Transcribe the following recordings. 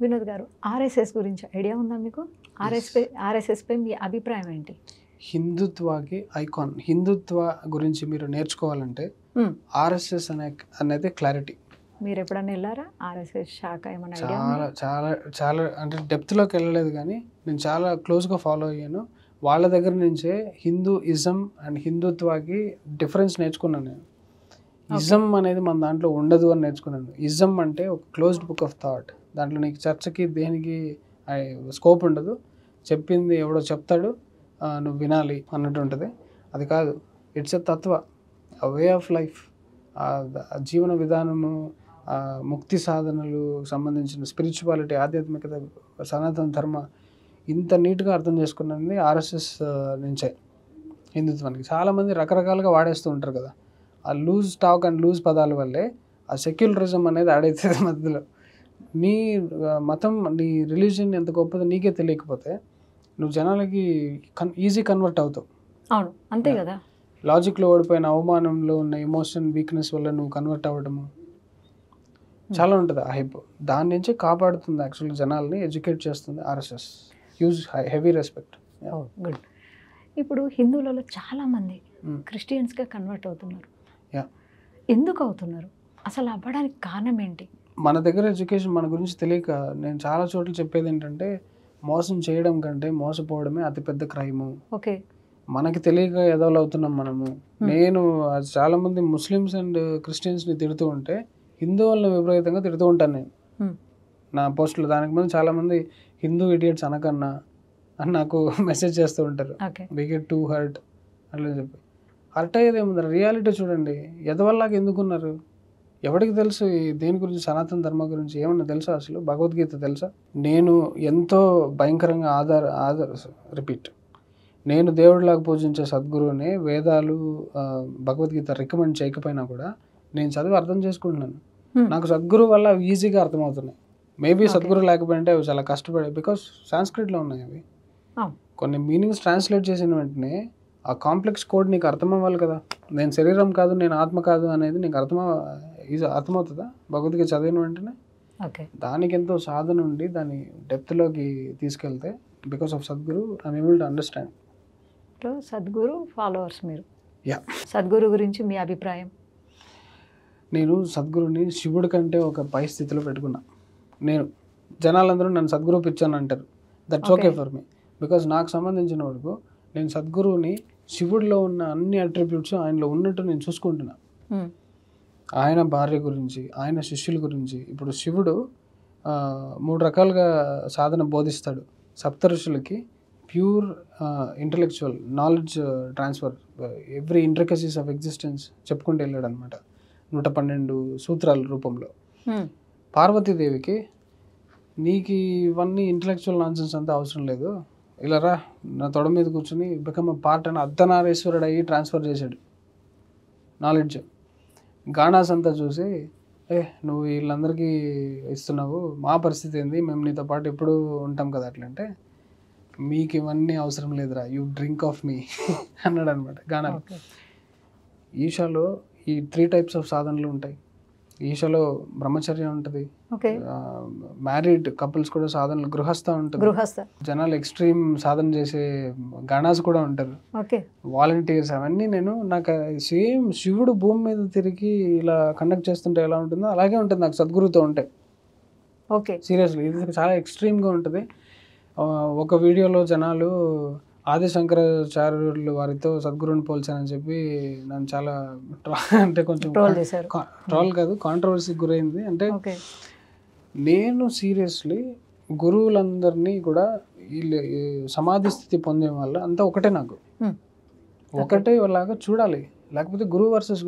వినోద్ గారు, ఆర్ఎస్ఎస్ గురించి ఐడియా ఉందా మీకు? ఆర్ఎస్ఎస్పై మీ అభిప్రాయం ఏంటి? హిందుత్వకి ఐకాన్. హిందుత్వ గురించి మీరు నేర్చుకోవాలంటే ఆర్ఎస్ఎస్ అనేది క్లారిటీ. మీరు ఎప్పుడన్నా వెళ్ళారా? ఆర్ఎస్ఎస్ శాఖ ఏమైనా ఐడియా ఉందా? చాలా చాలా చాలా అంటే డెప్త్లోకి వెళ్ళలేదు, కానీ నేను చాలా క్లోజ్గా ఫాలో అయ్యాను. వాళ్ళ దగ్గర నుంచే హిందూయిజం అండ్ హిందుత్వకి డిఫరెన్స్ నేర్చుకున్నాను నేను. ఇజం అనేది మన దాంట్లో ఉండదు అని నేర్చుకున్నాను. ఇజం అంటే ఒక క్లోజ్డ్ బుక్ ఆఫ్ థాట్. దాంట్లో నీకు చర్చకి దేనికి స్కోప్ ఉండదు. చెప్పింది ఎవడో చెప్తాడు, నువ్వు వినాలి అన్నట్టు ఉంటుంది. అది కాదు, it's a Tattva, a way of life, జీవన విధానము, ముక్తి సాధనలు సంబంధించిన స్పిరిచువాలిటీ, ఆధ్యాత్మికత, సనాతన ధర్మ ఇంత నీట్గా అర్థం చేసుకున్నది ఆర్ఎస్ఎస్ నుంచే. హిందుత్వానికి చాలామంది రకరకాలుగా వాడేస్తూ ఉంటారు కదా, ఆ లూజ్ టాక్ అండ్ లూజ్ పదాల వల్లే ఆ సెక్యులరిజం అనేది ఆడైతుంది మధ్యలో. నీ మతం, నీ రిలీజియన్ ఎంత గొప్పదో నీకే తెలియకపోతే నువ్వు జనాలకి ఈజీ కన్వర్ట్ అవుతావు. అవును, అంతే కదా. లాజిక్లో ఓడిపోయిన, అవమానంలో ఉన్న ఎమోషన్ వీక్నెస్ వల్ల నువ్వు కన్వర్ట్ అవ్వడము చాలా ఉంటుంది ఆ హైప్. దాని నుంచి కాపాడుతుంది యాక్చువల్గా, జనాల్ని ఎడ్యుకేట్ చేస్తుంది RSS. Huge heavy respect. Good. ఇప్పుడు హిందువులలో చాలామంది క్రిస్టియన్స్గా కన్వర్ట్ అవుతున్నారు. ఎందుకు అవుతున్నారు? అసలు అవ్వడానికి కారణం ఏంటి? మన దగ్గర ఎడ్యుకేషన్ మన గురించి తెలియక, నేను చాలా చోట్ల చెప్పేది ఏంటంటే, మోసం చేయడం కంటే మోసపోవడమే అతిపెద్ద క్రైము. ఓకే, మనకి తెలియక ఎదవలు అవుతున్నాం మనము. నేను చాలామంది ముస్లిమ్స్ అండ్ క్రిస్టియన్స్ని తిడుతూ ఉంటే హిందువులను విపరీతంగా తిడుతూ ఉంటాను నేను నా పోస్టులు. దానికి ముందు చాలామంది హిందూ ఇడియట్స్ అనకన్నా అని నాకు మెసేజ్ చేస్తూ ఉంటారు. వి గెట్ టూ హర్ట్ అట్లా చెప్పి. హర్ట్ అయ్యేది ఏముంది? రియాలిటీ చూడండి. ఎదవల్లాగా ఎందుకున్నారు? ఎవరికి తెలుసు దేని గురించి? సనాతన ధర్మ గురించి ఏమన్నా తెలుసా? అసలు భగవద్గీత తెలుసా? నేను ఎంతో భయంకరంగా రిపీట్, నేను దేవుడిలాగా పూజించే సద్గురువుని వేదాలు, భగవద్గీత రికమెండ్ చేయకపోయినా కూడా నేను చదివి అర్థం చేసుకుంటున్నాను. నాకు సద్గురు వల్ల ఈజీగా అర్థమవుతున్నాయి. మేబీ సద్గురు లేకపోయింటే అవి చాలా కష్టపడే, బికాస్ సాంస్క్రిట్లో ఉన్నాయి అవి. కొన్ని మీనింగ్స్ ట్రాన్స్లేట్ చేసిన వెంటనే ఆ కాంప్లెక్స్ కోడ్ నీకు అర్థం అవ్వాలి కదా. నేను శరీరం కాదు, నేను ఆత్మ కాదు అనేది నీకు అర్థమవుతుందా భగవద్గీత చదివిన వెంటనే? దానికి ఎంతో సాధన ఉండి దాని డెప్త్లోకి తీసుకెళ్తే, because of Sadhguru I'm able to understand. Sadhguru followers మీరు. సద్గురు గురించి మీ అభిప్రాయం? నేను సద్గురుని శివుడి కంటే ఒక పై స్థితిలో పెట్టుకున్నా. నేను జనాలందరూ నన్ను సద్గురు పిచ్చాను అంటారు. That's okay for me, because నాకు సంబంధించిన వరకు నేను సద్గురువుని శివుడిలో ఉన్న అన్ని అట్రిబ్యూట్స్ ఆయనలో ఉన్నట్టు నేను చూసుకుంటున్నా. ఆయన భార్య గురించి, ఆయన శిష్యుల గురించి. ఇప్పుడు శివుడు 3 రకాలుగా సాధన బోధిస్తాడు. సప్తఋషులకి pure intellectual knowledge transfer, every intricacies of existence చెప్పుకుంటూ వెళ్ళాడు అనమాట 112 సూత్రాల రూపంలో. పార్వతీదేవికి నీకు ఇవన్నీ ఇంటలెక్చువల్ నాన్సెన్స్ అంతా అవసరం లేదు, ఇలా రా నా తొడ మీద కూర్చొని బికమ్ అ పార్ట్ అని అర్ధనారీశ్వరుడు అయ్యి ట్రాన్స్ఫర్ చేశాడు నాలెడ్జ్. గానాస్ అంతా చూసి, నువ్వు వీళ్ళందరికీ ఇస్తున్నావు, మా పరిస్థితి ఏంది, మేము నీతో పాటు ఎప్పుడు ఉంటాం కదా అట్లంటే, మీకు ఇవన్నీ అవసరం లేదురా, యూ డ్రింక్ ఆఫ్ మీ అన్నాడు అనమాట గానాలు. ఈషాలో ఈ 3 టైప్స్ ఆఫ్ సాధనలు ఉంటాయి. ఈషలో బ్రహ్మచర్యం ఉంటుంది, మ్యారీడ్ కపుల్స్ కూడా సాధనలు, గృహస్థ ఉంటుంది, జనాలు ఎక్స్ట్రీమ్ సాధన చేసే గణాస్ కూడా ఉంటారు, వాలంటీర్స్, అవన్నీ. నాకు సేమ్ శివుడు భూమి మీద తిరిగి ఇలా కండక్ట్ చేస్తుంటే ఎలా ఉంటుందో అలాగే ఉంటుంది నాకు సద్గురుతో ఉంటే. సీరియస్లీ ఇది చాలా ఎక్స్ట్రీమ్గా ఉంటుంది. ఒక వీడియోలో జనాలు ఆది శంకరాచార్యులు వారితో సద్గురుని పోల్చానని చెప్పి నన్ను చాలా అంటే కొంచెం ట్రోల్ కాదు, కాంట్రవర్సీకి గురైంది. అంటే నేను సీరియస్లీ గురువులందరినీ కూడా వీళ్ళు సమాధి స్థితి పొందే వల్ల అంతా ఒకటే, నాకు ఒకటే లాగా చూడాలి. లేకపోతే గురువు వర్సెస్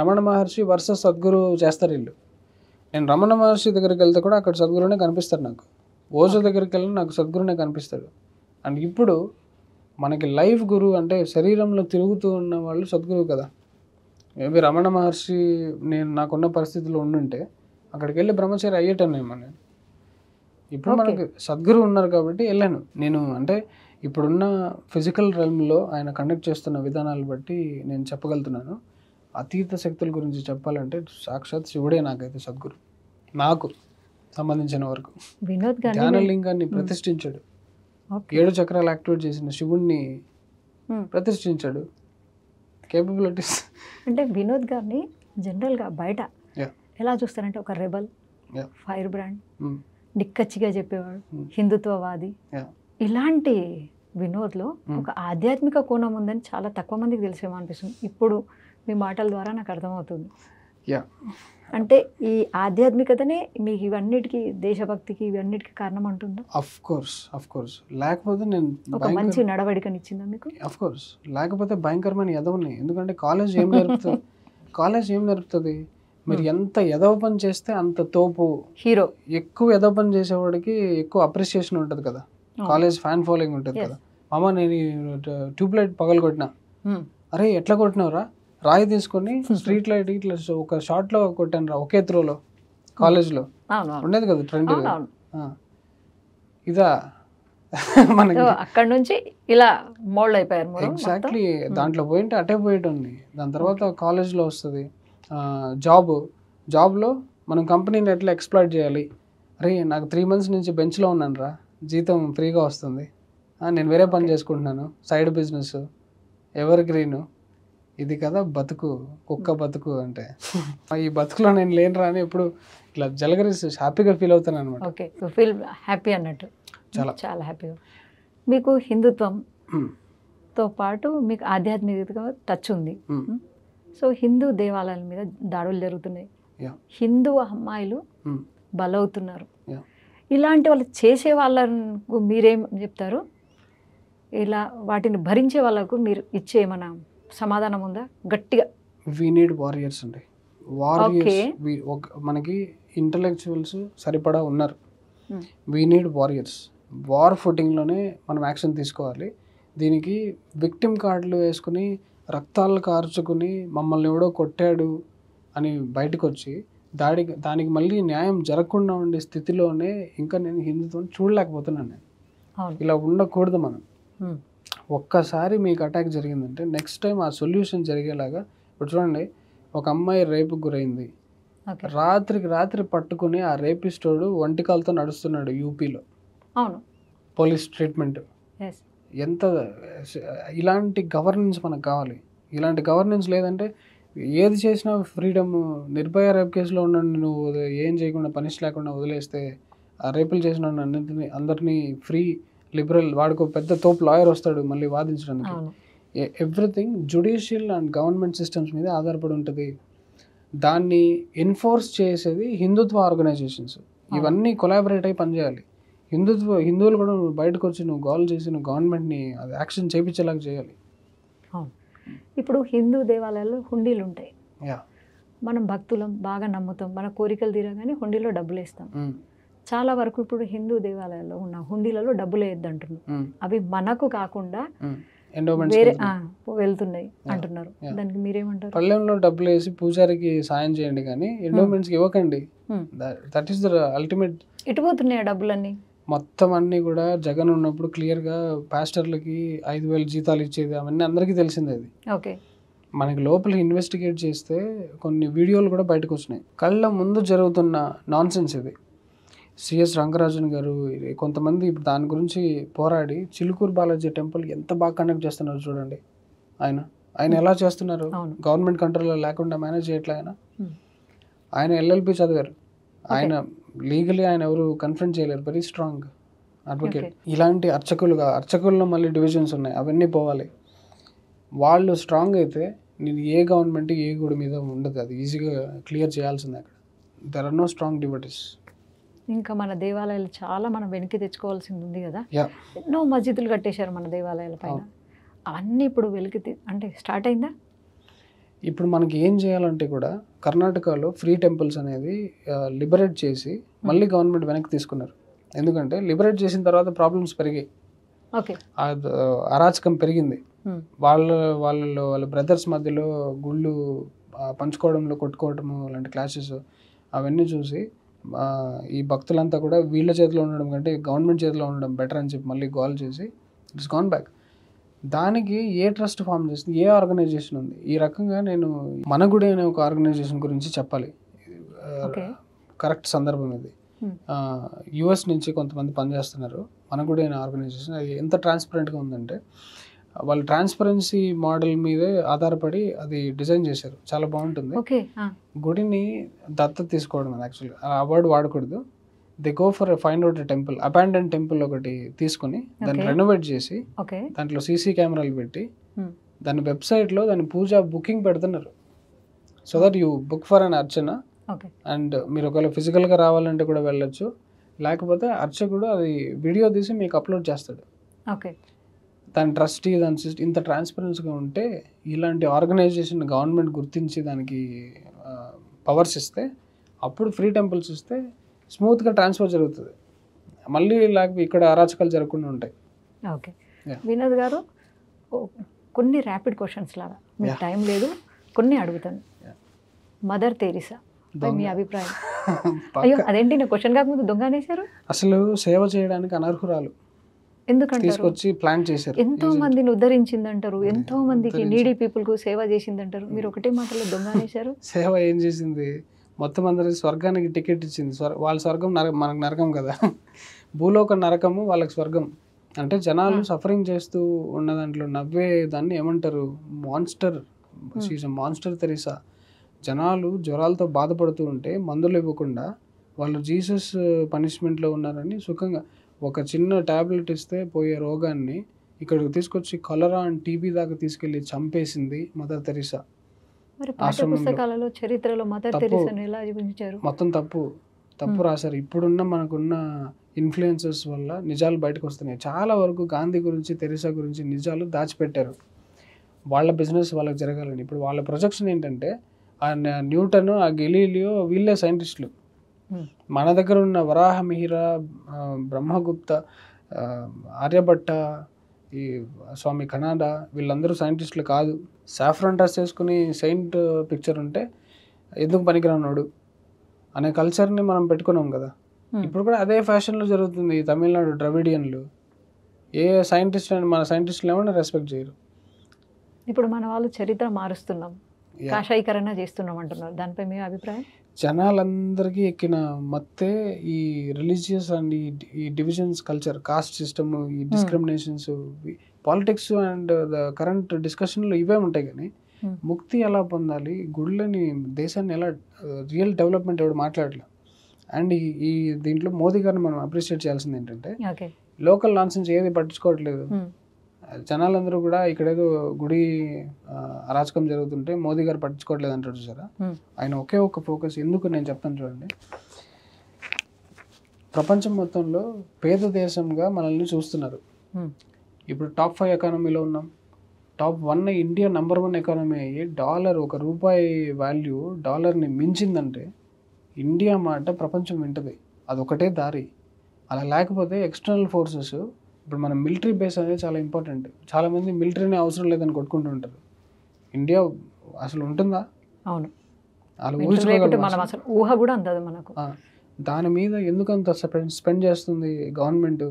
రమణ మహర్షి వర్సెస్ సద్గురు చేస్తారు వీళ్ళు. నేను రమణ మహర్షి దగ్గరికి వెళ్తే కూడా అక్కడ సద్గురునే కనిపిస్తారు నాకు. ఓజో దగ్గరికి వెళ్ళి నాకు సద్గురునే కనిపిస్తాడు. అండ్ ఇప్పుడు మనకి లైఫ్ గురువు అంటే శరీరంలో తిరుగుతూ ఉన్న వాళ్ళు సద్గురువు కదా. మేబీ రమణ మహర్షి నేను నాకున్న పరిస్థితిలో ఉండుంటే అక్కడికి వెళ్ళి బ్రహ్మచారి అయ్యేటనేమో నేను. ఇప్పుడు మనకి సద్గురు ఉన్నారు కాబట్టి వెళ్ళాను నేను. అంటే ఇప్పుడున్న ఫిజికల్ రెల్మ్లో ఆయన కండక్ట్ చేస్తున్న విధానాలు బట్టి నేను చెప్పగలుగుతున్నాను. అతీత శక్తుల గురించి చెప్పాలంటే సాక్షాత్ శివుడే నాకైతే సద్గురు. నాకు సంబంధించిన వరకు. వినోద్ గారిని జ్ఞానలింగాన్ని ప్రతిష్ఠించాడు. ఓకే. 7 చక్రాలు యాక్టివేట్ చేసిన శివుణ్ణి ప్రతిష్ఠించాడు. కేపబిలిటీస్. అంటే వినోద్ గారిని జనరల్గా బయట Yeah. ఎలా చూస్తారంటే ఒక rebel, Yeah. Fire brand, Mm. నిక్కచ్చిగా చెప్పేవాడు, హిందుత్వవాది. Yeah. ఇలాంటి వినోద్లో ఒక ఆధ్యాత్మిక కోణం ఉందని చాలా తక్కువ మందికి తెలిసేమో అనిపిస్తుంది. ఇప్పుడు మీ మాటల ద్వారా నాకు అర్థమవుతుంది. Yeah. అంటే ఈ ఆధ్యాత్మికతనే మీకు ఇవన్నిటికీ, దేశభక్తికి ఇవన్నిటికీ కారణం అంటుందా? అఫ్ కోర్స్ లేకపోతే నేను ఒక మంచి నడవడికనిచ్చిందా మీకు? అఫ్ కోర్స్ లేకపోతే భయంకరమైన ఎదవని. ఎందుకంటే కాలేజ్ ఏం నేర్పుతుంది? మీరు ఎంత ఎదవ పని చేస్తే అంత తోపు హీరో. ఎక్కువ ఎదవ పని చేసేవాడికి ఎక్కువ అప్రిసియేషన్ ఉంటుంది కదా, కాలేజ్ ఫ్యాన్ ఫాలోయింగ్ ఉంటుంది కదా. మామ నేను ట్యూబ్లైట్ పగలు కొట్టినా, అరే ఎట్లా కొట్టినవరా, రాయి తీసుకొని స్ట్రీట్ లైట్ ఇట్లా ఒక షార్ట్ లో కొట్టాను రా, ఒకే త్రోలో కాలేజ్లో ఉండేది కదా ట్రెండ్. ఇదా మనకి అక్కడ నుంచి ఇలా మోల్డ్ అయిపోయారు. ఎగ్జాక్ట్లీ. దాంట్లో పోయింటే అటే పోయేటోని. దాని తర్వాత కాలేజ్లో వస్తుంది జాబ్లో మనం కంపెనీని ఎట్లా ఎక్స్ప్లాయిట్ చేయాలి. అరే నాకు 3 months నుంచి బెంచ్లో ఉన్నాను రా, జీతం ఫ్రీగా వస్తుంది, నేను వేరే పని చేసుకుంటున్నాను, సైడ్ బిజినెస్, ఎవర్ గ్రీన్, ఇది కదా బతుకు, కుక్క బతుకు అంటే. ఈ బతుకులో నేను లేనురా అని ఎప్పుడు ఇట్లా జలగరిసి హ్యాపీగా ఫీల్ అవుతాను అనమాట. ఓకే, ఫీల్ హ్యాపీ అన్నట్టు. చాలా హ్యాపీగా. మీకు హిందుత్వంతో పాటు మీకు ఆధ్యాత్మికతగా టచ్ ఉంది. సో హిందూ దేవాలయాల మీద దాడులు జరుగుతున్నాయి, హిందూ అమ్మాయిలు బలవుతున్నారు. ఇలాంటి వాళ్ళు చేసే వాళ్ళకు మీరేం చెప్తారు? ఇలా వాటిని భరించే వాళ్ళకు మీరు ఇచ్చే ఏమైనా సమాధానం ఉందా గట్టిగా? వీ నీడ్ వారియర్స్ అండి. మనకి ఇంటలెక్చువల్స్ సరిపడా ఉన్నారు. We need warriors. వార్ ఫుటింగ్లోనే మనం యాక్షన్ తీసుకోవాలి. దీనికి విక్టిమ్ కార్డులు వేసుకుని రక్తాలు కార్చుకుని మమ్మల్ని ఎవడో కొట్టాడు అని బయటకు వచ్చి దానికి మళ్ళీ న్యాయం జరగకుండా ఉండే స్థితిలోనే ఇంకా నేను హిందుత్వం చూడలేకపోతున్నాను. నేను ఇలా ఉండకూడదు. మనం ఒక్కసారి మీకు అటాక్ జరిగిందంటే నెక్స్ట్ టైం ఆ సొల్యూషన్ జరిగేలాగా. ఇప్పుడు చూడండి, ఒక అమ్మాయి రేపుకు గురైంది, రాత్రికి రాత్రి పట్టుకుని ఆ రేపిస్టోడు ఒంటికాలతో నడుస్తున్నాడు యూపీలో. పోలీస్ ట్రీట్మెంట్ ఎంత. ఇలాంటి గవర్నెన్స్ మనకు కావాలి. ఇలాంటి గవర్నెన్స్ లేదంటే ఏది చేసినా ఫ్రీడమ్. నిర్భయ రేప్ కేసులో ఉన్న నువ్వు ఏం చేయకుండా పనిష్ లేకుండా వదిలేస్తే ఆ రేపులు చేసిన అందరినీ ఫ్రీ, లిబరల్, వాడికి పెద్ద తోపు లాయర్ వస్తాడు మళ్ళీ వాదించడానికి. Everything judicial and government systems మీద ఆధారపడి ఉంటుంది. దాన్ని ఎన్ఫోర్స్ చేసేది హిందుత్వ ఆర్గనైజేషన్స్. ఇవన్నీ కొలాబరేట్ అయి పనిచేయాలి. హిందువులు కూడా నువ్వు బయటకు వచ్చి నువ్వు గోల్ చేసి నువ్వు గవర్నమెంట్ని అది యాక్షన్ చేయించేలాగా చేయాలి. ఇప్పుడు హిందూ దేవాలయాల్లో హుండీలు ఉంటాయి. మనం భక్తులం, బాగా నమ్ముతాం, మన కోరికలు తీరగానే హుండీలో డబ్బులు వేస్తాం. చాలా వరకు ఇప్పుడు హిందూ దేవాలయాల్లో ఉన్న హుండీలలో డబ్బులు వేయద్దంటున్నాం. అవి మనకు కాకుండా వేరే వెళ్తున్నాయి అంటున్నారు. దానికి మీరేమంటారు? పల్లెంలో డబ్బులు వేసి పూజారికి సాయం చేయండి కానీ ఎండోమెంట్స్కి ఇవ్వకండి. That is the ultimate. ఇటు పోతున్నాయి డబ్బులన్నీ. మొత్తం అన్నీ కూడా జగన్ ఉన్నప్పుడు క్లియర్గా పాస్టర్లకి 5,000 జీతాలు ఇచ్చేది అవన్నీ అందరికీ తెలిసిందే. అది ఓకే. మనకి లోపల ఇన్వెస్టిగేట్ చేస్తే కొన్ని వీడియోలు కూడా బయటకు వచ్చినాయి. కళ్ళ ముందు జరుగుతున్న నాన్ సెన్స్ ఇది. సిఎస్ రంగరాజన్ గారు కొంతమంది ఇప్పుడు దాని గురించి పోరాడి చిలుకూరు బాలాజీ టెంపుల్ ఎంత బాగా కండక్ట్ చేస్తున్నారు చూడండి. ఆయన ఎలా చేస్తున్నారు? గవర్నమెంట్ కంట్రోల్లో లేకుండా మేనేజ్ చేయట్లే. ఆయన LLB చదివారు. ఆయన లీగలీ ఆయన ఎవరు కన్ఫ్రంట్ చేయలేరు. Very strong advocate. ఇలాంటి అర్చకుల్లో మళ్ళీ డివిజన్స్ ఉన్నాయి, అవన్నీ పోవాలి. వాళ్ళు స్ట్రాంగ్ అయితే నేను ఏ గవర్నమెంట్ ఏ గుడి మీద ఉండదు, అది ఈజీగా క్లియర్ చేయాల్సిందే. అక్కడ there are no strong devotees. ఇంకా మన దేవాలయాలు చాలా మనం వెనక్కి తెచ్చుకోవాల్సింది ఉంది కదా. ఎన్నో మస్జిదులు కట్టేశారు మన దేవాలయాల పైన. అవన్నీ ఇప్పుడు వెలికి అంటే స్టార్ట్ అయిందా? ఇప్పుడు మనకి ఏం చేయాలంటే కూడా కర్ణాటకలో ఫ్రీ టెంపుల్స్ అనేది లిబరేట్ చేసి మళ్ళీ గవర్నమెంట్ వెనక్కి తీసుకున్నారు. ఎందుకంటే లిబరేట్ చేసిన తర్వాత ప్రాబ్లమ్స్ పెరిగాయి, అరాచకం పెరిగింది. వాళ్ళ బ్రదర్స్ మధ్యలో గుళ్ళు పంచుకోవడంలో కొట్టుకోవడము అలాంటి క్లాషెస్ అవన్నీ చూసి ఈ భక్తులంతా కూడా వీళ్ళ చేతిలో ఉండడం కంటే గవర్నమెంట్ చేతిలో ఉండడం బెటర్ అని చెప్పి మళ్ళీ గోల్ చేసి ఇట్స్ గాన్ బ్యాక్. దానికి ఏ ట్రస్ట్ ఫామ్ చేస్తుంది, ఏ ఆర్గనైజేషన్ ఉంది? ఈ రకంగా నేను మన గుడి అనే ఒక ఆర్గనైజేషన్ గురించి చెప్పాలి. కరెక్ట్ సందర్భం ఇది. యుఎస్ నుంచి కొంతమంది పనిచేస్తున్నారు, మనకు కూడా ఆర్గనైజేషన్. అది ఎంత ట్రాన్స్పరెంట్గా ఉందంటే వాళ్ళు ట్రాన్స్పరెన్సీ మోడల్ మీదే ఆధారపడి అది డిజైన్ చేశారు. చాలా బాగుంటుంది. గుడిని దత్తత తీసుకోవడం యాక్చువల్గా ఆ అవార్డు వాడకూడదు. They go for find out temple, abandon temple ఒకటి తీసుకొని దాన్ని రెనోవేట్ చేసి దాంట్లో సీసీ కెమెరాలు పెట్టి దాని వెబ్సైట్లో దాని పూజ బుకింగ్ పెడుతున్నారు. So that you book for an Archana and మీరు ఒకవేళ ఫిజికల్గా రావాలంటే కూడా వెళ్ళొచ్చు, లేకపోతే అర్చకుడు అది వీడియో తీసి మీకు అప్లోడ్ చేస్తాడు. దాని ట్రస్టీ దాని సిస్టమ్ ఇంత ట్రాన్స్పరెన్సీగా ఉంటే ఇలాంటి ఆర్గనైజేషన్ గవర్నమెంట్ గుర్తించి దానికి పవర్స్ ఇస్తే అప్పుడు ఫ్రీ టెంపుల్స్ ఇస్తే స్మూత్గా ట్రాన్స్ఫర్ జరుగుతుంది. మళ్ళీ లేకపోతే ఇక్కడ అరాచకాలు జరగకుండా ఉంటాయి. ఓకే వినోద్ గారు, కొన్ని ర్యాపిడ్ క్వశ్చన్స్ లాగా, మీకు టైం లేదు, కొన్ని అడుగుతాను. మదర్ తెరీసా మీ అభిప్రాయం? అయ్యో అదేంటి, నా క్వశ్చన్ కాకముందు దొంగ అనేసారు. అసలు సేవ చేయడానికి అనర్హురాలు, ఎందుకంటే తీసుకొచ్చి ప్లాన్ చేశారు. ఎంతో మందిని ఉద్ధరించిందంటారు, ఎంతో మందికి నీడీ పీపుల్ కు సేవ చేసిందంటారు. మీరు ఒకటే మాటలో దొంగ అనేసారు. సేవ ఏం చేసింది? మొత్తం అందరికి స్వర్గానికి టికెట్ ఇచ్చింది. వాళ్ళ స్వర్గం మనకు నరకం కదా. భూలోక నరకము వాళ్ళకి స్వర్గం. అంటే జనాలు సఫరింగ్ చేస్తూ ఉన్న దాంట్లో నవ్వే దాన్ని ఏమంటారు? మాన్స్టర్. Monster Teresa. జనాలు జ్వరాలతో బాధపడుతూ ఉంటే మందులు ఇవ్వకుండా వాళ్ళు జీసస్ పనిష్మెంట్లో ఉన్నారని సుఖంగా ఒక చిన్న ట్యాబ్లెట్ ఇస్తే పోయే రోగాన్ని ఇక్కడికి తీసుకొచ్చి కలరా అండ్ టీబీ దాకా తీసుకెళ్ళి చంపేసింది మదర్ తెరీసా. పుస్తకాలలో చరిత్రలో మదర్ తెరీసాను ఎలా చూపించారు? మొత్తం తప్పు రాశారు. ఇప్పుడున్న మనకున్న ఇన్ఫ్లుయెన్సెస్ వల్ల నిజాలు బయటకు వస్తున్నాయి. చాలా వరకు గాంధీ గురించి తెరీసా గురించి నిజాలు దాచిపెట్టారు. వాళ్ళ బిజినెస్ వాళ్ళకి జరగాలని. ఇప్పుడు వాళ్ళ ప్రొజెక్షన్ ఏంటంటే ఆ న్యూటన్, ఆ గెలీలియో వీళ్ళే సైంటిస్టులు. మన దగ్గర ఉన్న వరాహ మిహిర, బ్రహ్మగుప్త, ఆర్యభట్ట, ఈ స్వామి కనాడా వీళ్ళందరూ సైంటిస్టులు కాదు. సాఫ్రాన్ డ్రెస్ వేసుకుని సెయింట్ పిక్చర్ ఉంటే ఎందుకు పనికిరానోడు అనే కల్చర్ని మనం పెట్టుకున్నాం కదా. ఇప్పుడు కూడా అదే ఫ్యాషన్లో జరుగుతుంది. తమిళనాడు ద్రవిడియన్లు ఏ సైంటిస్ట్ అని మన సైంటిస్టులు ఏమన్నా రెస్పెక్ట్ చేయరు. ఇప్పుడు మన వాళ్ళు చరిత్ర మారుస్తున్నాం, కాషాయీకరణ చేస్తున్నాం అంటున్నారు. దానిపై మీ అభిప్రాయం? జనాలందరికీ ఎక్కిన మత్తే ఈ రిలీజియస్ అండ్ ఈ డివిజన్స్ కల్చర్, కాస్ట్ సిస్టమ్, ఈ discriminations, politics and the current డిస్కషన్లో ఇవే ఉంటాయి. కానీ ముక్తి ఎలా పొందాలి, గుళ్ళని, దేశాన్ని ఎలా రియల్ డెవలప్మెంట్ ఎవరు మాట్లాడలే. అండ్ ఈ దీంట్లో మోదీ గారిని మనం అప్రిషియేట్ చేయాల్సింది ఏంటంటే లోకల్ నాన్సెన్స్ ఏది పట్టించుకోవట్లేదు. జనాలందరూ కూడా ఇక్కడేదో గుడి అరాచకం జరుగుతుంటే మోదీ గారు పట్టించుకోవట్లేదు అంటారు చూసారా. ఆయన ఒకే ఒక ఫోకస్. ఎందుకు నేను చెప్తాను చూడండి. ప్రపంచం మొత్తంలో పేద దేశంగా మనల్ని చూస్తున్నారు. ఇప్పుడు టాప్ 5 ఎకానమీలో ఉన్నాం. టాప్ 1 ఇండియా నంబర్ 1 ఎకానమీ అయ్యి డాలర్, ₹1 వాల్యూ డాలర్ని మించిందంటే ఇండియా మాట ప్రపంచం వింటది. అదొకటే దారి. అలా లేకపోతే ఎక్స్టర్నల్ ఫోర్సెస్, ఇప్పుడు మన మిలిటరీ బేస్ అనేది చాలా ఇంపార్టెంట్. చాలామంది మిలిటరీనే అవసరం లేదని కొట్టుకుంటూ ఉంటారు. ఇండియా అసలు ఉంటుందా? అవును, అలా ఊహ కూడా అందదు మనకు. దాని మీద ఎందుకంత స్పెండ్ చేస్తుంది government?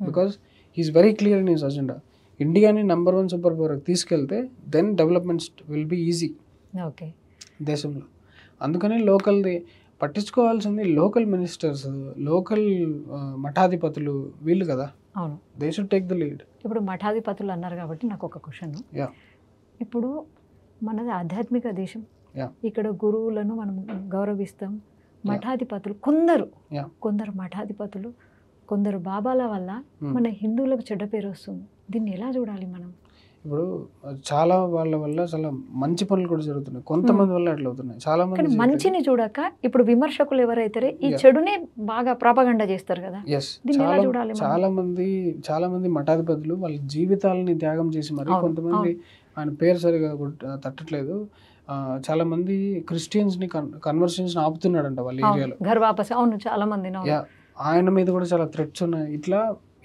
Because he is very clear in his agenda. ఇండియాని నంబర్ 1 సూపర్ పవర్ తీసుకెళ్తే then developments will be easy దేశంలో. అందుకని లోకల్ది పట్టించుకోవాల్సింది లోకల్ మినిస్టర్స్, లోకల్ మఠాధిపతులు వీళ్ళు కదా. అవును, they should take the lead. ఇప్పుడు మఠాధిపతులు అన్నారు కాబట్టి నాకు ఒక క్వశ్చన్. ఇప్పుడు మనది ఆధ్యాత్మిక దేశం, ఇక్కడ గురువులను మనం గౌరవిస్తాం. మఠాధిపతులు కొందరు మఠాధిపతులు, కొందరు బాబాల వల్ల మన హిందువులకు చెడ్డ పేరు వస్తుంది. దీన్ని ఎలా చూడాలి మనం? ఇప్పుడు చాలా వాళ్ళ వల్ల చాలా మంచి పనులు కూడా జరుగుతున్నాయి, కొంతమంది వల్ల అట్లా అవుతున్నాయి. చాలా మంది మంచిని చూడక ఇప్పుడు విమర్శకులు ఎవరైతే ఈ చెడునే బాగా ప్రాపగండా చేస్తారు కదా. చాలా మంది మఠాధిపతులు వాళ్ళ జీవితాలని త్యాగం చేసి మరి, కొంతమంది ఆయన పేరు సరిగా తట్టట్లేదు, చాలా మంది క్రిస్టియన్స్ ని కన్వర్షన్స్ ఆపుతున్నాడంట వాళ్ళ ఏరియాలో. చాలా మంది ఆయన మీద కూడా చాలా థ్రెట్స్ ఉన్నాయి. ఇట్లా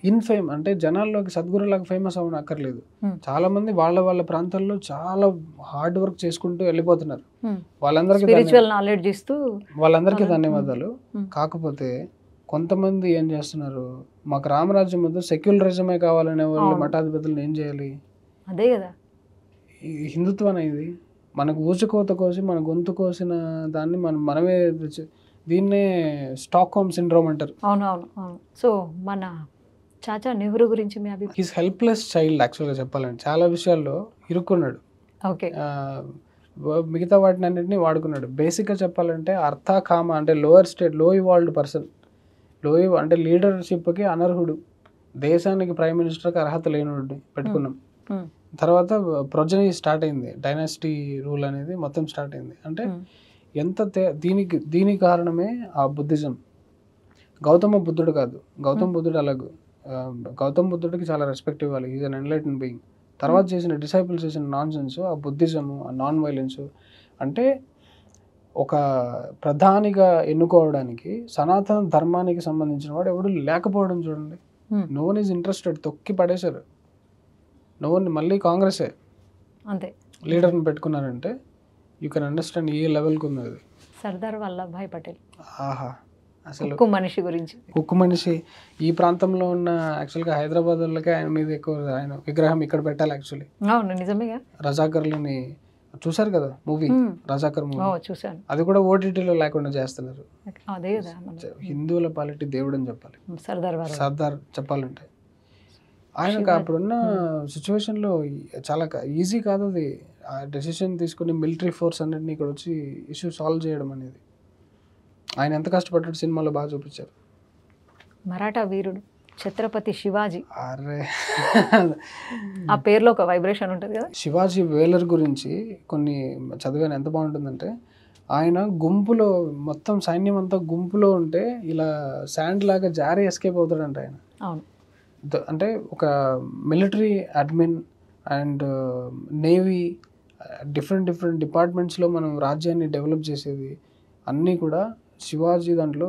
ఇన్ఫేమ్ అంటే జనాల్లోకి సద్గురులాగా ఫేమస్ అవ్వడం అక్కర్లేదు. చాలా మంది వాళ్ళ ప్రాంతాల్లో చాలా హార్డ్ వర్క్ చేసుకుంటూ వెళ్ళిపోతున్నారు. వాళ్ళందరికీ ధన్యవాదాలు. కాకపోతే కొంతమంది ఏం చేస్తున్నారు, మాకు రామరాజ్యం వద్దు, సెక్యులరిజమే కావాలనే వాళ్ళు మఠాధిపతులను ఏం చేయాలి? అదే కదా హిందుత్వం అనేది. మనకు ఊచకోత కోసి మన గొంతు కోసిన దాన్ని మనమే దీన్నే స్టాక్హోమ్ సిండ్రోమ్ అంటారు. అవును అవును అవును. సో మన చాచా నెహ్రూ గురించి మీ అభిప్రాయం? హీస్ హెల్ప్లెస్ చైల్డ్ యాక్చువల్గా చెప్పాలంటే. చాలా విషయాల్లో ఇరుక్కున్నాడు. ఓకే. మిగతా వాటిని అన్నింటినీ వాడుకున్నాడు. బేసిక్గా చెప్పాలంటే అర్థ కామ అంటే లోయర్ స్టేట్ లో ఇవాల్వ్డ్ పర్సన్, అంటే లీడర్షిప్కి అనర్హుడు, దేశానికి ప్రైమ్ మినిస్టర్కి అర్హత లేనివాడిని పెట్టుకున్నాం. తర్వాత ప్రొజనీ స్టార్ట్ అయింది, డైనాసిటీ రూల్ అనేది మొత్తం స్టార్ట్ అయింది. అంటే ఎంత దీనికి కారణమే ఆ బుద్ధిజం. గౌతమ బుద్ధుడు కాదు, గౌతమ బుద్ధుడు అలాగూ గౌతమ బుద్ధుడికి చాలా రెస్పెక్ట్ ఇవ్వాలి, ఈజ్ అన్ ఎన్లైటెన్ బీయింగ్. తర్వాత చేసిన డిసైపుల్స్ చేసిన నాన్ సెన్స్, ఆ బుద్ధిజము, ఆ నాన్ వైలెన్స్. అంటే ఒక ప్రధానిగా ఎన్నుకోవడానికి సనాతన ధర్మానికి సంబంధించిన వాడు ఎవడు లేకపోవడం చూడండి. నో వన్ ఈజ్ ఇంట్రెస్టెడ్, తొక్కి పడేశారు. నో వన్, మళ్ళీ కాంగ్రెసే అంతే లీడర్ని పెట్టుకున్నారంటే యూ కెన్ అండర్స్టాండ్ ఏ లెవెల్కి ఉంది అది. సర్దార్ వల్లభాయ్ పటేల్, ఆహా, అసలు ఉక్కు మనిషి గురించి. ఉక్కు మనిషి. ఈ ప్రాంతంలో ఉన్న యాక్చువల్గా హైదరాబాద్ వాళ్ళకి ఆయన మీద ఎక్కువ, ఆయన విగ్రహం ఇక్కడ పెట్టాలి యాక్చువల్లీ. అవును నిజమేగా. రజాకర్లని చూసారు కదా మూవీ, రజాకర్ మూవీ, చూసాను. అది కూడా ఓటీటీలో లేకుండా చేస్తున్నారు. అదే కదా హిందువుల పాలిటీ దేవుడు అని చెప్పాలి సర్దార్ చెప్పాలంటే. ఆయనకు అప్పుడున్న సిచ్యువేషన్లో చాలా ఈజీ కాదు అది, ఆ డెసిషన్ తీసుకుని మిలిటరీ ఫోర్స్ అన్నింటినీ ఇక్కడ వచ్చి ఇష్యూ సాల్వ్ చేయడం అనేది. ఆయన ఎంత కష్టపడ్డాడు సినిమాలో బాగా చూపించారు. మరాఠా వీరుడు ఛత్రపతి శివాజీ, అరే ఆ పేరులో ఒక వైబ్రేషన్ ఉంటుంది కదా. శివాజీ వేలర్ గురించి కొన్ని చదివాను, ఎంత బాగుంటుందంటే ఆయన గుంపులో మొత్తం సైన్యం అంతా గుంపులో ఉంటే ఇలా శాండ్ లాగా జారీ ఎస్కేప్ అవుతాడంట ఆయన. అవును, అంటే ఒక military admin and navy, different డిపార్ట్మెంట్స్లో మనం రాజ్యాన్ని డెవలప్ చేసేది అన్నీ కూడా శివాజీ దాంట్లో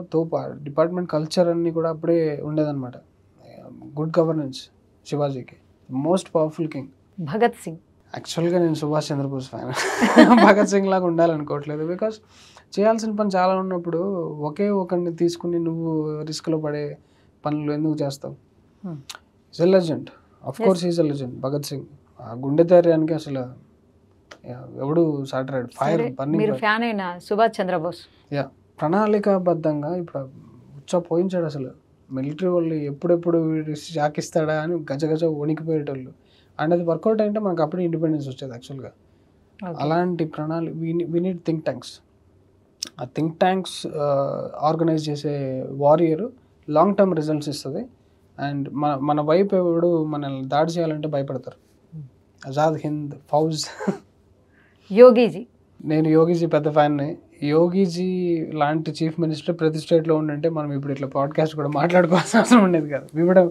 డిపార్ట్మెంట్ కల్చర్ అన్నీ కూడా అప్పుడే ఉండేదన్నమాట. గుడ్ గవర్నెన్స్ శివాజీకి. Most powerful king. Bhagat Singh, యాక్చువల్గా నేను సుభాష్ చంద్రబోస్ ఫ్యాన్. భగత్ సింగ్ లాగా ఉండాలనుకోవట్లేదు, బికాస్ చేయాల్సిన పని చాలా ఉన్నప్పుడు ఒకే ఒకరిని తీసుకుని నువ్వు రిస్క్లో పడే పనులు ఎందుకు చేస్తావు? Is a legend, of course is a legend Bhagat Singh. ఆ గుండె ధైర్యానికి అసలు ఎవడు సాటరాడు. ఫైర్ మీరు ఫ్యాన్ అయిన సుభాష్ చంద్రబోస్. యా, ప్రణాళికాబద్ధంగా ఇప్పుడు పోయించాడు అసలు. మిలిటరీ వాళ్ళు ఎప్పుడెప్పుడు షాక్ ఇస్తాడా అని గజ వణికిపోయేటోళ్ళు. అండ్ అది వర్కౌట్ అంటే మనకు అప్పుడే ఇండిపెండెన్స్ వచ్చేది యాక్చువల్గా. అలాంటి వీ నీడ్ థింక్ ట్యాంక్స్. ఆ థింక్ ట్యాంక్స్ ఆర్గనైజ్ చేసే వారియర్ లాంగ్ టర్మ్ రిజల్ట్స్ ఇస్తుంది. అండ్ మన వైపు ఎవడు మనల్ని దాడి చేయాలంటే భయపడతారు. ఆజాద్ హింద్ ఫౌజ్. యోగీజీ, నేను యోగీజీ పెద్ద ఫ్యాన్ని. యోగీజీ లాంటి చీఫ్ మినిస్టర్ ప్రతి స్టేట్లో ఉండంటే మనం ఇప్పుడు ఇట్లా పాడ్కాస్ట్ కూడా మాట్లాడుకోవాల్సిన అవసరం ఉండేది కాదు. ఇప్పుడు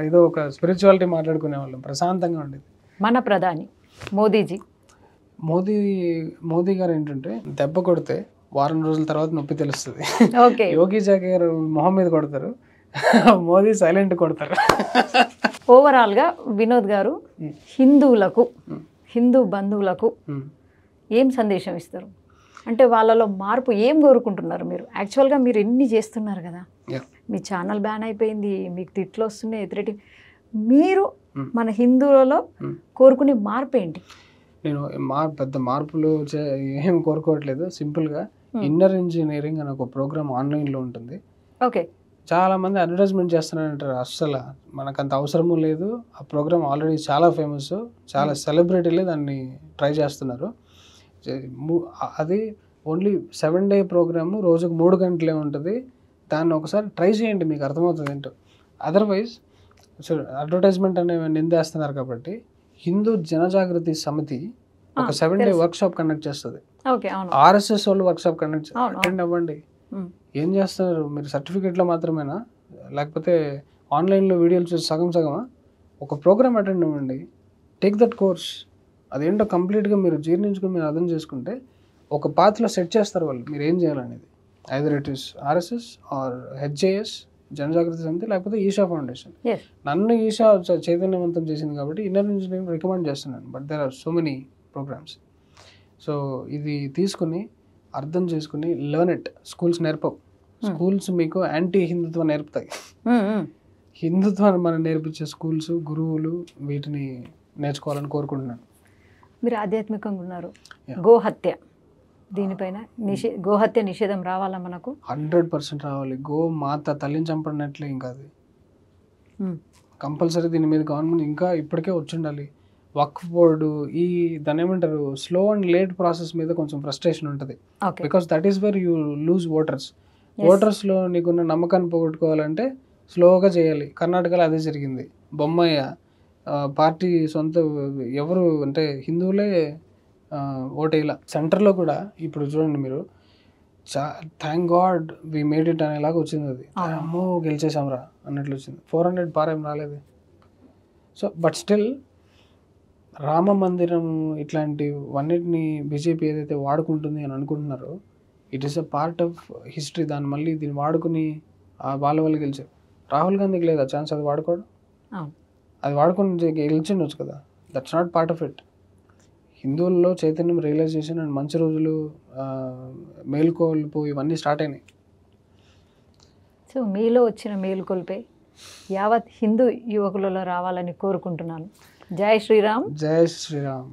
ఏదో ఒక స్పిరిచువాలిటీ మాట్లాడుకునే వాళ్ళం, ప్రశాంతంగా ఉండేది. మన ప్రధాని మోదీజీ. మోదీ గారు ఏంటంటే దెబ్బ కొడితే వారం రోజుల తర్వాత నొప్పి తెలుస్తుంది. యోగీజీ గారు మొహం మీద కొడతారు, మోదీ సైలెంట్ కొడతారు. ఓవరాల్గా వినోద్ గారు హిందువులకు, హిందూ బంధువులకు ఏం సందేశం ఇస్తారు? అంటే వాళ్ళలో మార్పు ఏం కోరుకుంటున్నారు మీరు? యాక్చువల్గా మీరు ఎన్ని చేస్తున్నారు కదా, మీ ఛానల్ బ్యాన్ అయిపోయింది, మీకు తిట్లు వస్తున్నాయి, మీరు మన హిందువులలో కోరుకునే మార్పు ఏంటి? నేను పెద్ద మార్పులు ఏం కోరుకోవట్లేదు. సింపుల్గా ఇన్నర్ ఇంజనీరింగ్ అని ఒక ప్రోగ్రామ్ ఆన్లైన్లో ఉంటుంది. ఓకే, చాలామంది అడ్వర్టైజ్మెంట్ చేస్తున్నారంటారు. అస్సలు మనకంత అవసరము లేదు. ఆ ప్రోగ్రామ్ ఆల్రెడీ చాలా ఫేమస్, చాలా సెలబ్రిటీలే దాన్ని ట్రై చేస్తున్నారు. అది ఓన్లీ 7-day ప్రోగ్రాము, రోజుకు 3 గంటలే ఉంటుంది. దాన్ని ఒకసారి ట్రై చేయండి, మీకు అర్థమవుతుంది ఏంటో. అదర్వైజ్ అడ్వర్టైజ్మెంట్ అనేవి నిందేస్తున్నారు కాబట్టి హిందూ జనజాగృతి సమితి ఒక 7-day వర్క్షాప్ కండక్ట్ చేస్తుంది. RSS వాళ్ళు వర్క్షాప్ కండక్ట్ అటెండ్ అవ్వండి. ఏం చేస్తున్నారు మీరు? సర్టిఫికేట్లో మాత్రమేనా, లేకపోతే ఆన్లైన్లో వీడియోలు చూసి సగమా? ఒక ప్రోగ్రామ్ అటెండ్ అవ్వండి, టేక్ దట్ కోర్స్. అదేంటో కంప్లీట్గా మీరు జీర్ణించుకుని మీరు అర్థం చేసుకుంటే ఒక పాత్రలో సెట్ చేస్తారు వాళ్ళు మీరు ఏం చేయాలనేది. Either it is RSS or HJS Janajagruti Samiti, లేకపోతే ఈషా ఫౌండేషన్. నన్ను ఈషా చైతన్యవంతం చేసింది కాబట్టి ఇన్నర్ ఇంజనీరింగ్ రికమెండ్ చేస్తున్నాను. But there are so many programmes. So ఇది తీసుకుని అర్థం చేసుకుని లెర్న్ ఇట్. స్కూల్స్ నేర్పవు. స్కూల్స్ మీకు యాంటీ హిందుత్వం నేర్పుతాయి. హిందుత్వాన్ని మనం నేర్పించే స్కూల్స్, గురువులు వీటిని నేర్చుకోవాలని కోరుకుంటున్నాను. మీరు ఆధ్యాత్మికంగా ఉన్నారు. గోహత్య దీనిపైన గోహత్య నిషేధం రావాలా మనకు? 100% రావాలి. గో మాత తల్లిని చంపడినట్లే ఇంకా అది కంపల్సరీ. దీని మీద గవర్నమెంట్ ఇంకా ఇప్పటికే వచ్చిండాలి. వక్ఫ్ బోర్డు ఈ దాని ఏమంటారు స్లో అండ్ లేట్ ప్రాసెస్ మీద కొంచెం ఫ్రస్ట్రేషన్ ఉంటుంది. Because that is where you lose voters. ఓటర్స్లో నీకున్న నమ్మకాన్ని పోగొట్టుకోవాలంటే స్లోగా చేయాలి. కర్ణాటకలో అదే జరిగింది. బొమ్మయ్య పార్టీ సొంత ఎవరు అంటే హిందువులే ఓటేలా. సెంటర్లో కూడా ఇప్పుడు చూడండి మీరు, thank God we made it అనేలాగా వచ్చింది. అది అమ్మో గెలిచేసాంరా అన్నట్లు వచ్చింది. 400 పారేం రాలేదు. సో బట్ స్టిల్ రామ మందిరం ఇట్లాంటివన్నిటిని బీజేపీ ఏదైతే వాడుకుంటుంది అని అనుకుంటున్నారో, it is a part of history. దాన్ని మళ్ళీ దీన్ని వాడుకుని వాళ్ళు గెలిచారు. రాహుల్ గాంధీకి లేదా ఛాన్స్ అది వాడుకోవడం? అది వాడుకుని గెలిచిండొచ్చు కదా. That's not part of it. హిందువుల్లో చైతన్యం, రియలైజేషన్ అండ్ మంచి రోజులు, మేలుకొల్పు ఇవన్నీ స్టార్ట్ అయినాయి. సో మీలో వచ్చిన మేలుకొల్పే యావత్ హిందూ యువకులలో రావాలని కోరుకుంటున్నాను. జై శ్రీరామ్. జై శ్రీరామ్.